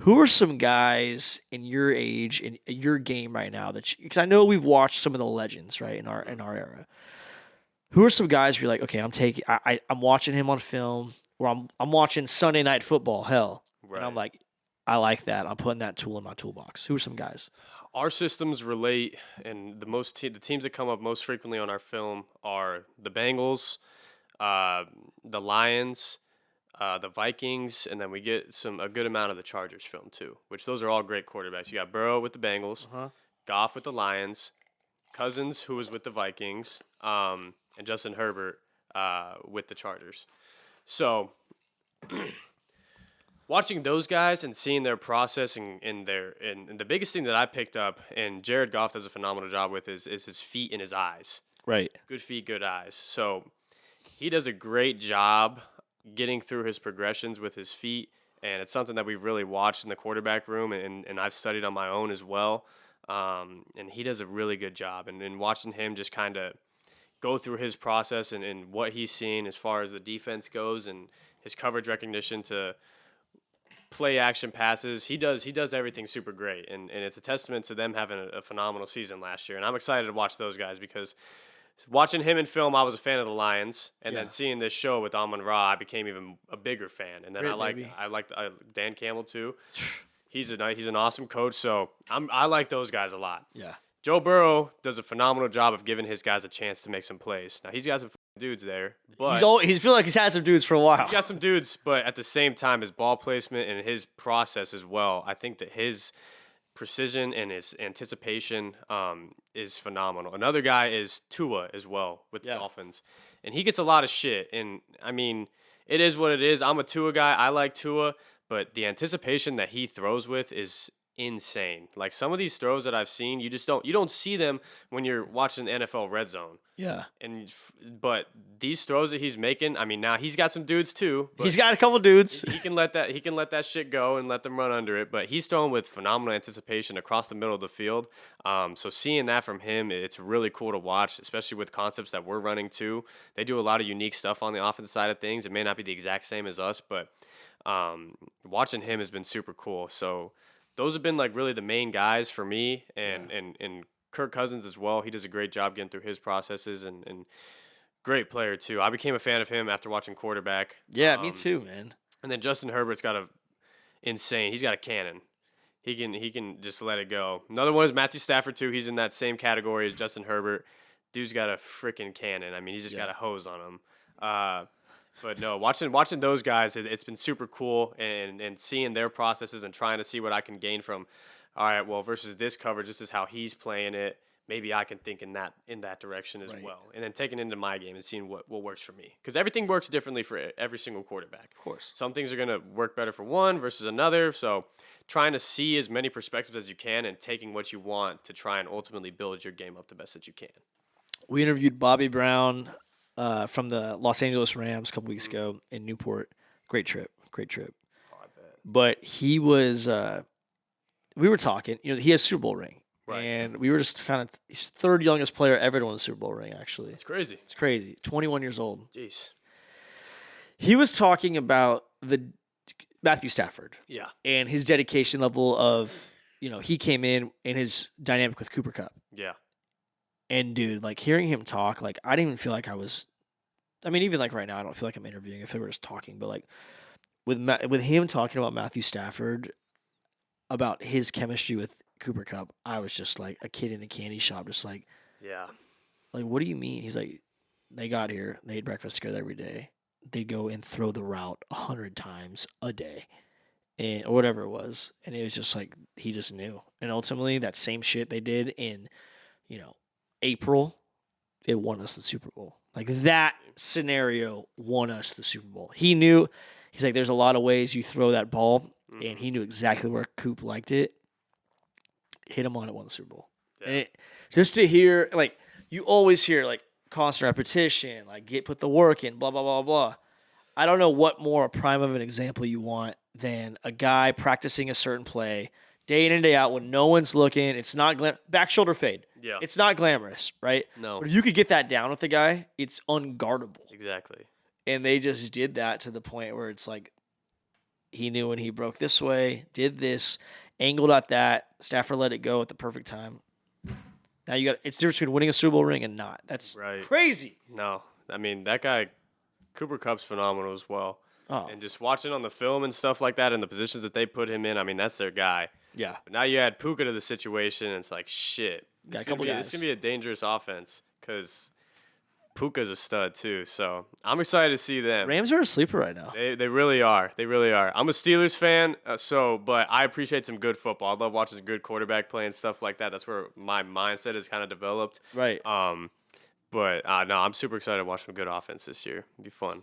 Who are some guys in your age in your game right now because I know we've watched some of the legends right in our era. Who are some guys where you're like, okay, I'm watching him on film, or I'm watching Sunday Night Football, hell, and I'm Right. like, I like that. I'm putting that tool in my toolbox. Who are some guys? Our systems relate, and the teams that come up most frequently on our film are the Bengals, the Lions, the Vikings, and then we get a good amount of the Chargers film too. Which those are all great quarterbacks. You got Burrow with the Bengals, Uh huh. Goff with the Lions, Cousins who was with the Vikings, and Justin Herbert with the Chargers. So watching those guys and seeing their process and the biggest thing that I picked up and Jared Goff does a phenomenal job with is his feet and his eyes. Right. Good feet, good eyes. So he does a great job getting through his progressions with his feet, and it's something that we've really watched in the quarterback room, and I've studied on my own as well. And he does a really good job, and watching him just kind of go through his process and what he's seen as far as the defense goes and his coverage recognition to play action passes. He does everything super great, and it's a testament to them having a phenomenal season last year. And I'm excited to watch those guys because watching him in film, I was a fan of the Lions, and then seeing this show with Amon Ra, I became even a bigger fan. And then Great, I like Dan Campbell too. He's an awesome coach, so I like those guys a lot. Yeah. Joe Burrow does a phenomenal job of giving his guys a chance to make some plays. Now he's got some dudes there, but He's feel like he's had some dudes for a while. he's got some dudes. But at the same time, his ball placement and his process as well, I think that his precision and his anticipation is phenomenal. Another guy is Tua as well with the Dolphins, and he gets a lot of shit. And I mean, it is what it is. I'm a Tua guy. I like Tua, but the anticipation that he throws with is insane. Like some of these throws that I've seen, you don't see them when you're watching NFL Red Zone. Yeah. But these throws that he's making, I mean, now he's got some dudes too. He's got a couple dudes. He can let that shit go and let them run under it. But he's throwing with phenomenal anticipation across the middle of the field. So seeing that from him, it's really cool to watch, especially with concepts that we're running too. They do a lot of unique stuff on the offensive side of things. It may not be the exact same as us, but watching him has been super cool. So those have been like really the main guys for me, and Kirk Cousins as well. He does a great job getting through his processes, and great player too. I became a fan of him after watching quarterback. Yeah, me too, man. And then Justin Herbert's got insane. He's got a cannon. He can just let it go. Another one is Matthew Stafford too. He's in that same category as Justin Herbert. Dude's got a freaking cannon. I mean, he's just got a hose on him. But no, watching those guys, it's been super cool, and seeing their processes and trying to see what I can gain from. All right, well, versus this coverage, this is how he's playing it. Maybe I can think in that direction as well, and then taking it into my game and seeing what works for me, because everything works differently for every single quarterback. Of course, some things are gonna work better for one versus another. So, trying to see as many perspectives as you can and taking what you want to try and ultimately build your game up the best that you can. We interviewed Bobby Brown from the Los Angeles Rams a couple weeks ago in Newport. Great trip. Oh, I bet. But he was, we were talking, he has a Super Bowl ring. Right. And we were just he's third youngest player ever to win a Super Bowl ring, actually. It's crazy. It's crazy. 21 years old. Jeez. He was talking about the Matthew Stafford. Yeah. And his dedication level of, he came in his dynamic with Cooper Kupp. Yeah. And dude, like hearing him talk, like I didn't even feel like even like right now, I don't feel like I'm interviewing if we were just talking, but like with him talking about Matthew Stafford, about his chemistry with Cooper Kupp, I was just like a kid in a candy shop, just like, yeah, like what do you mean? He's like, they got here, they ate breakfast together every day, they'd go and throw the route 100 times a day, or whatever it was, and it was just like he just knew, and ultimately that same shit they did in, April, it won us the Super Bowl. Like that scenario won us the Super Bowl. He knew, he's like, there's a lot of ways you throw that ball, and he knew exactly where Coop liked it. Hit him on it, won the Super Bowl. Yeah. And just to hear, like, you always hear, like, constant repetition, like, put the work in, blah, blah, blah, blah. I don't know what more a prime of an example you want than a guy practicing a certain play day in and day out when no one's looking. It's not back shoulder fade. Yeah. It's not glamorous, right? No. But if you could get that down with the guy, it's unguardable. Exactly. And they just did that to the point where it's like He knew when he broke this way, did this, angled at that. Stafford let it go at the perfect time. Now you got it's the difference between winning a Super Bowl ring and not. That's Right. crazy. No, I mean that guy, Cooper Cup's phenomenal as well. Oh, And just watching on the film and stuff like that, and the positions that they put him in, I mean that's their guy. yeah. But now you add Puka to the situation, and it's like shit. Got a This couple This guys. is gonna be a dangerous offense because Puka's a stud too. So I'm excited to see them. Rams are a sleeper right now. They really are. They really are. I'm a Steelers fan, but I appreciate some good football. I love watching good quarterback play and stuff like that. That's where my mindset is kind of developed. Right. But no, I'm super excited to watch some good offense this year. It'll be fun.